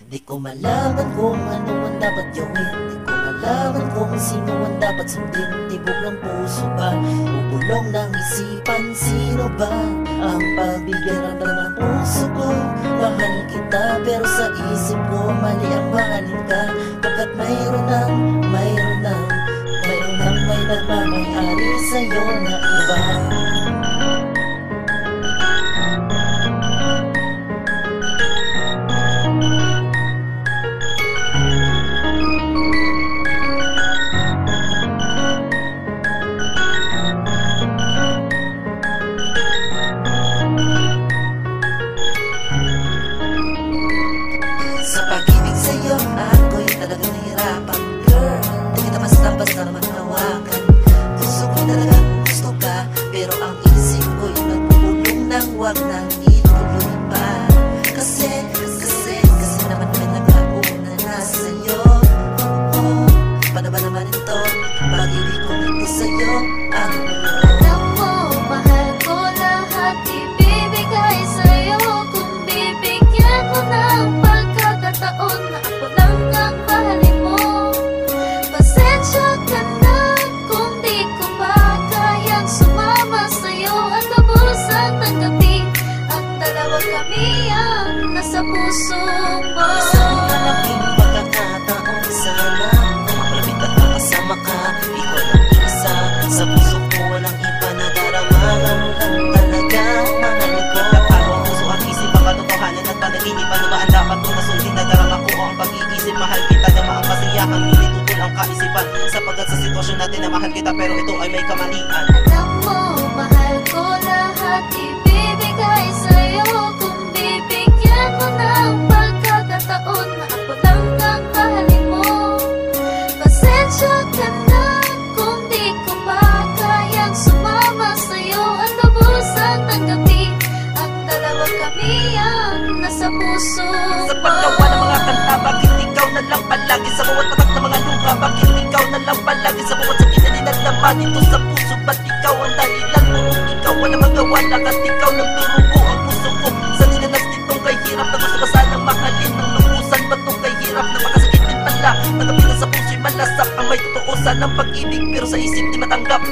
Di ko malaman kung ano ang dapat gawin, di ko malaman kung sino ang dapat sundin. Tibok ng puso ba, bubulong ng isipan, sino ba ang pagbigyan ng puso ko? Mahal kita pero sa isip ko mali ang mahalin ka, pagkat mayroon may nagmamayari sa'yo na iba. Sa pag-ibig sa'yo, ako'y talagang nahihirapan, girl. Di kita basta-basta manawakan. Gusto ko talagang gusto ka, pero ang isip ko'y nagpupulong nang wag nang ituloy pa. Kasi naman may nag-auna na sa'yo. Oh, paano ba naman ito? Pag-ibig ko nito sa'yo, ang alam mo, mahal ko lahat, ibibigay sa'yo. Kung bibigyan mo ng pagkakataon na ako lang ang mahalin mo, pasensya ka na kung di ko pa kayang sumama sa'yo at kaburusan ng gabi. Ang dalawa kami ang nasa puso mo. isang malaking pagkakataon sana malapit at makasama ka. Ikaw lang isa sa puso ko, walang iba na darama. Lang talaga mahal ko. Nagtatago ang puso at isip ang katotohanan at panaginip. Ano ba ang dapat kung masundin na darama ko ang pag-iisip? Mahal kita na maang kasiyahan, ngunit tutol ang kaisipan, sapagkat sa sitwasyon natin na mahal kita pero ito ay may kamalian. Alam mo, mahal ko lahat, ibibigay sa'yo. Kung bibigyan mo ng pagkakataon na ako lang ang mahalin mo, pasensya ka na kung di ko pa kayang sumama sa'yo at kaburusan ng gabi. Ang dalawa kami ang nasa puso Sa mo. paggawa ng mga kanta, bakit ikaw na lang palagi sa bawat tatak ng mga luha? Bakit ikaw na lang palagi sa bawat sakit na ninalaman dito sa puso? Ba't ikaw ang dahilan? Kung ikaw ang magawa, lakas ikaw ng turugo ang puso ko. Sa ninanas nitong kay hirap na gusto ka sanang mahalin. Nung lubusan ba itong kay hirap na makasakit din pala? Tanggapin na sa puso'y malasak ang may totoo sanang pag-ibig pero sa isip di matanggap.